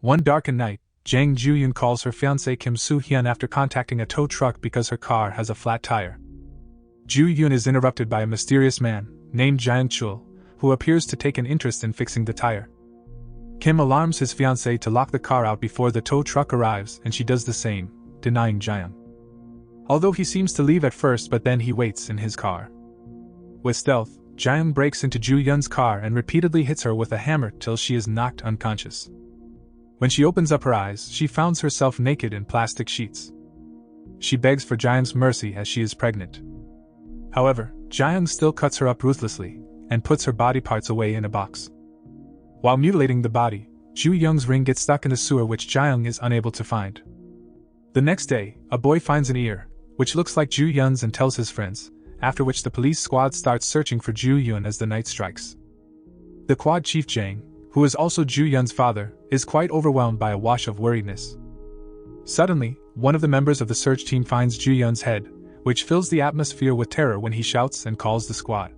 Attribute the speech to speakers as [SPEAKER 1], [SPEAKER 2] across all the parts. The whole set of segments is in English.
[SPEAKER 1] One darkened night, Jang Joo Yun calls her fiancé Kim Soo Hyun after contacting a tow truck because her car has a flat tire. Joo Yun is interrupted by a mysterious man, named Gyung Chul, who appears to take an interest in fixing the tire. Kim alarms his fiancé to lock the car out before the tow truck arrives, and she does the same, denying Gyung. Although he seems to leave at first, but then he waits in his car. With stealth, Gyung breaks into Joo Yun's car and repeatedly hits her with a hammer till she is knocked unconscious. When she opens up her eyes, she finds herself naked in plastic sheets. She begs for Gyung's mercy as she is pregnant. However, Gyung still cuts her up ruthlessly and puts her body parts away in a box. While mutilating the body, Joo Young's ring gets stuck in the sewer, which Gyung is unable to find. The next day, a boy finds an ear, which looks like Joo Yun's, and tells his friends, after which the police squad starts searching for Joo Yun as the night strikes. The quad chief Jang, who is also Joo Yun's father, is quite overwhelmed by a wash of worriedness. Suddenly, one of the members of the search team finds Joo Yun's head, which fills the atmosphere with terror when he shouts and calls the squad.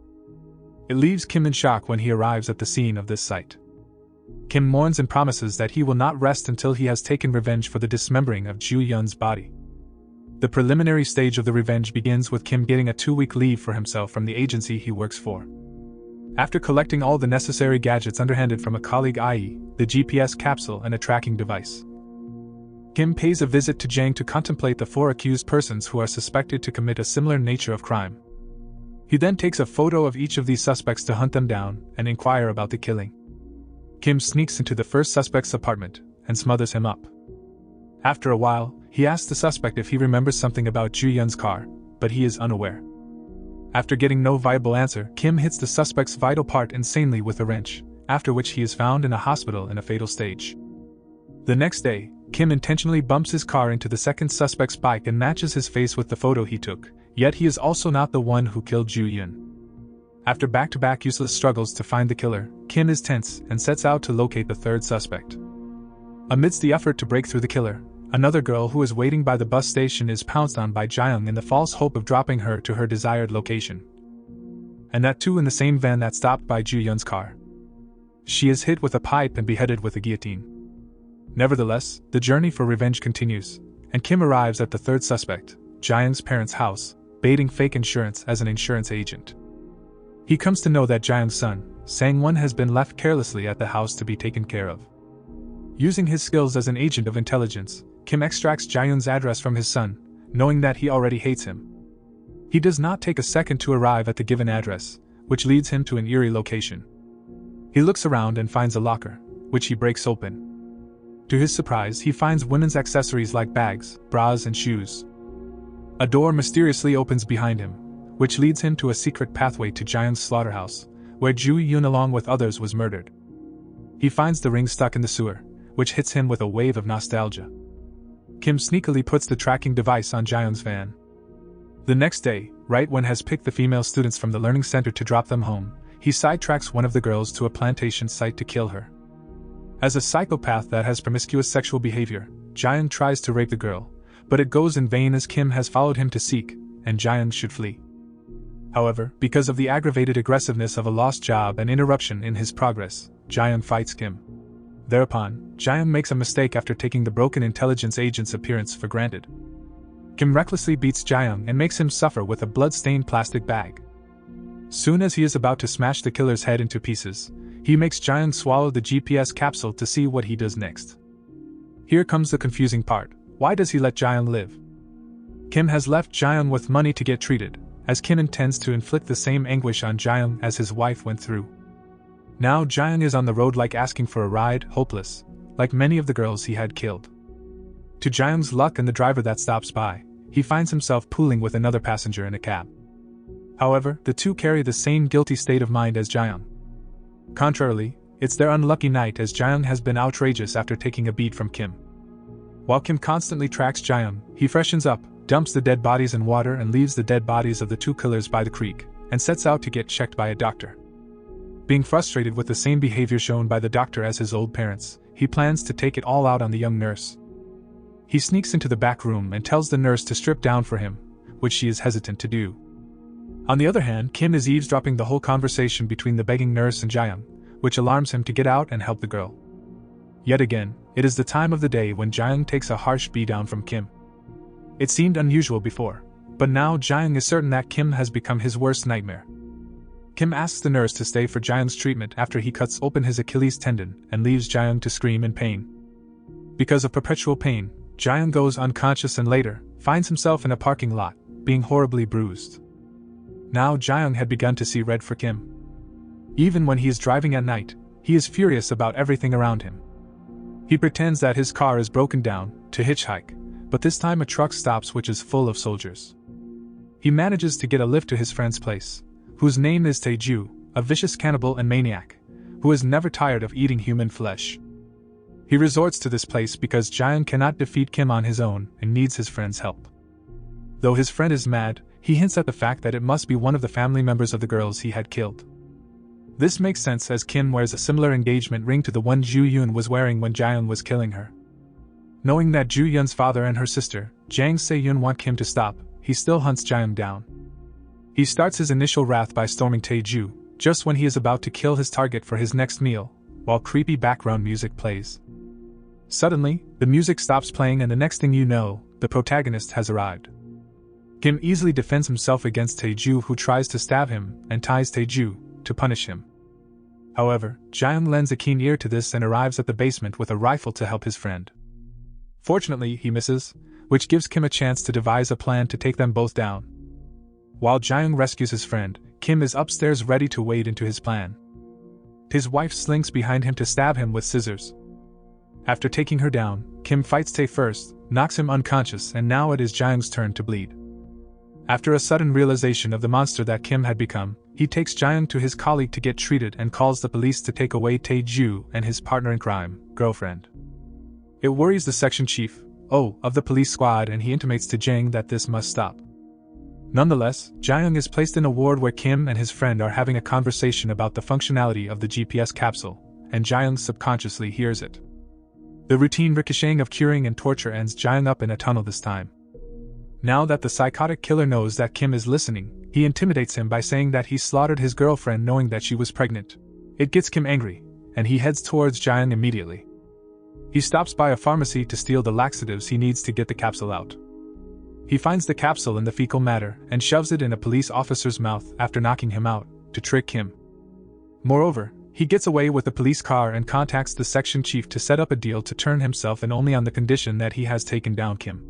[SPEAKER 1] It leaves Kim in shock when he arrives at the scene of this sight. Kim mourns and promises that he will not rest until he has taken revenge for the dismembering of Joo Yun's body. The preliminary stage of the revenge begins with Kim getting a 2-week leave for himself from the agency he works for. After collecting all the necessary gadgets underhanded from a colleague, i.e., the GPS capsule and a tracking device, Kim pays a visit to Jang to contemplate the 4 accused persons who are suspected to commit a similar nature of crime. He then takes a photo of each of these suspects to hunt them down and inquire about the killing. Kim sneaks into the first suspect's apartment and smothers him up. After a while, he asks the suspect if he remembers something about Joo Yun's car, but he is unaware. After getting no viable answer, Kim hits the suspect's vital part insanely with a wrench, after which he is found in a hospital in a fatal stage. The next day, Kim intentionally bumps his car into the second suspect's bike and matches his face with the photo he took, yet he is also not the one who killed Joo Yun. After back-to-back useless struggles to find the killer, Kim is tense and sets out to locate the third suspect. Amidst the effort to break through the killer, another girl who is waiting by the bus station is pounced on by Gyung in the false hope of dropping her to her desired location. And that too in the same van that stopped by Joo Yun's car. She is hit with a pipe and beheaded with a guillotine. Nevertheless, the journey for revenge continues, and Kim arrives at the third suspect, Gyung's parents' house, baiting fake insurance as an insurance agent. He comes to know that Gyung's son, Sang-won, has been left carelessly at the house to be taken care of. Using his skills as an agent of intelligence, Kim extracts Gyung's address from his son, knowing that he already hates him. He does not take a second to arrive at the given address, which leads him to an eerie location. He looks around and finds a locker, which he breaks open. To his surprise, he finds women's accessories like bags, bras, and shoes. A door mysteriously opens behind him, which leads him to a secret pathway to Gyung's slaughterhouse, where Joo Yun along with others was murdered. He finds the ring stuck in the sewer, which hits him with a wave of nostalgia. Kim sneakily puts the tracking device on Gyung's van. The next day, right when has picked the female students from the learning center to drop them home, he sidetracks one of the girls to a plantation site to kill her. As a psychopath that has promiscuous sexual behavior, Gyung tries to rape the girl, but it goes in vain as Kim has followed him to seek, and Gyung should flee. However, because of the aggravated aggressiveness of a lost job and interruption in his progress, Gyung fights Kim. Thereupon, Gyung makes a mistake after taking the broken intelligence agent's appearance for granted. Kim recklessly beats Gyung and makes him suffer with a blood-stained plastic bag. Soon as he is about to smash the killer's head into pieces, he makes Gyung swallow the GPS capsule to see what he does next. Here comes the confusing part. Why does he let Gyung live? Kim has left Gyung with money to get treated, as Kim intends to inflict the same anguish on Gyung as his wife went through. Now Gyung is on the road like asking for a ride, hopeless, like many of the girls he had killed. To Gyung's luck and the driver that stops by, he finds himself pooling with another passenger in a cab. However, the two carry the same guilty state of mind as Gyung. Contrarily, it's their unlucky night as Gyung has been outrageous after taking a beat from Kim. While Kim constantly tracks Gyung, he freshens up, dumps the dead bodies in water and leaves the dead bodies of the two killers by the creek, and sets out to get checked by a doctor. Being frustrated with the same behavior shown by the doctor as his old parents, he plans to take it all out on the young nurse. He sneaks into the back room and tells the nurse to strip down for him, which she is hesitant to do. On the other hand, Kim is eavesdropping the whole conversation between the begging nurse and Gyung, which alarms him to get out and help the girl. Yet again, it is the time of the day when Jang takes a harsh beatdown from Kim. It seemed unusual before, but now Jang is certain that Kim has become his worst nightmare. Kim asks the nurse to stay for Jang's treatment after he cuts open his Achilles tendon and leaves Jang to scream in pain. Because of perpetual pain, Jang goes unconscious and later finds himself in a parking lot, being horribly bruised. Now Jang had begun to see red for Kim. Even when he is driving at night, he is furious about everything around him. He pretends that his car is broken down to hitchhike, but this time a truck stops which is full of soldiers. He manages to get a lift to his friend's place, whose name is Tae-ju, a vicious cannibal and maniac, who is never tired of eating human flesh. He resorts to this place because Jang cannot defeat Kim on his own and needs his friend's help. Though his friend is mad, he hints at the fact that it must be one of the family members of the girls he had killed. This makes sense as Kim wears a similar engagement ring to the one Jang Joo Yun was wearing when Jang was killing her. Knowing that Joo Yun's father and her sister, Jang Se-yun, want Kim to stop, he still hunts Jang down. He starts his initial wrath by storming Tae-ju, just when he is about to kill his target for his next meal, while creepy background music plays. Suddenly, the music stops playing and the next thing you know, the protagonist has arrived. Kim easily defends himself against Tae-ju, who tries to stab him and ties Tae-ju to punish him. However, Jang lends a keen ear to this and arrives at the basement with a rifle to help his friend. Fortunately, he misses, which gives Kim a chance to devise a plan to take them both down. While Jang rescues his friend, Kim is upstairs ready to wade into his plan. His wife slinks behind him to stab him with scissors. After taking her down, Kim fights Tae first, knocks him unconscious, and now it is Jang's turn to bleed. After a sudden realization of the monster that Kim had become, he takes Jang to his colleague to get treated and calls the police to take away Tae-ju and his partner in crime, girlfriend. It worries the section chief, of the police squad, and he intimates to Jang that this must stop. Nonetheless, Jang is placed in a ward where Kim and his friend are having a conversation about the functionality of the GPS capsule, and Jang subconsciously hears it. The routine ricocheting of curing and torture ends Jang up in a tunnel this time. Now that the psychotic killer knows that Kim is listening, he intimidates him by saying that he slaughtered his girlfriend knowing that she was pregnant. It gets Kim angry, and he heads towards Jang immediately. He stops by a pharmacy to steal the laxatives he needs to get the capsule out. He finds the capsule in the fecal matter and shoves it in a police officer's mouth after knocking him out, to trick him. Moreover, he gets away with the police car and contacts the section chief to set up a deal to turn himself in only on the condition that he has taken down Kim.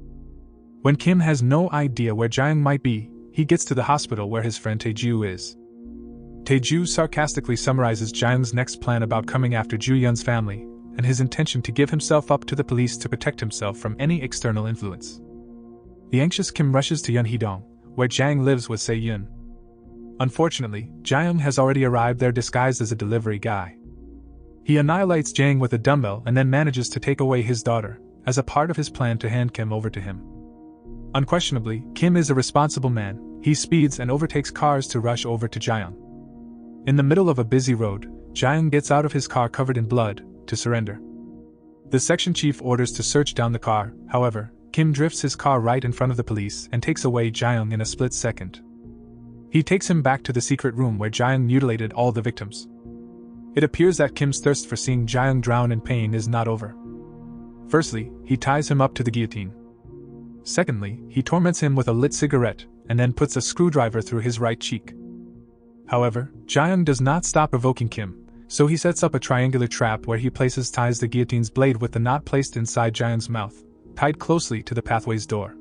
[SPEAKER 1] When Kim has no idea where Jang might be, he gets to the hospital where his friend Tae-ju is. Tae-ju sarcastically summarizes Jang's next plan about coming after Joo Yun's family, and his intention to give himself up to the police to protect himself from any external influence. The anxious Kim rushes to Yeonhee-dong, where Jang lives with Se-yun. Unfortunately, Jang has already arrived there disguised as a delivery guy. He annihilates Jang with a dumbbell and then manages to take away his daughter, as a part of his plan to hand Kim over to him. Unquestionably, Kim is a responsible man. He speeds and overtakes cars to rush over to Jang. In the middle of a busy road, Jang gets out of his car covered in blood, to surrender. The section chief orders to search down the car. However, Kim drifts his car right in front of the police and takes away Jang in a split second. He takes him back to the secret room where Jang mutilated all the victims. It appears that Kim's thirst for seeing Jang drown in pain is not over. Firstly, he ties him up to the guillotine. Secondly, he torments him with a lit cigarette, and then puts a screwdriver through his right cheek. However, Jang does not stop provoking Kim, so he sets up a triangular trap where he ties the guillotine's blade with the knot placed inside Jang's mouth, tied closely to the pathway's door.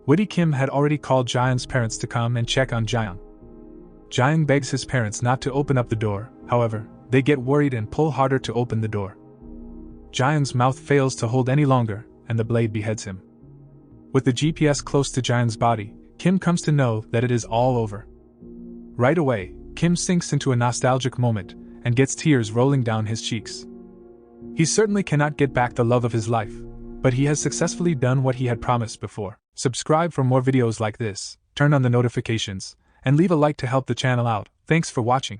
[SPEAKER 1] Witty Kim had already called Jang's parents to come and check on Jang. Jang begs his parents not to open up the door, however, they get worried and pull harder to open the door. Jang's mouth fails to hold any longer, and the blade beheads him. With the GPS close to Jang's body, Kim comes to know that it is all over. Right away, Kim sinks into a nostalgic moment, and gets tears rolling down his cheeks. He certainly cannot get back the love of his life, but he has successfully done what he had promised before. Subscribe for more videos like this, turn on the notifications, and leave a like to help the channel out. Thanks for watching.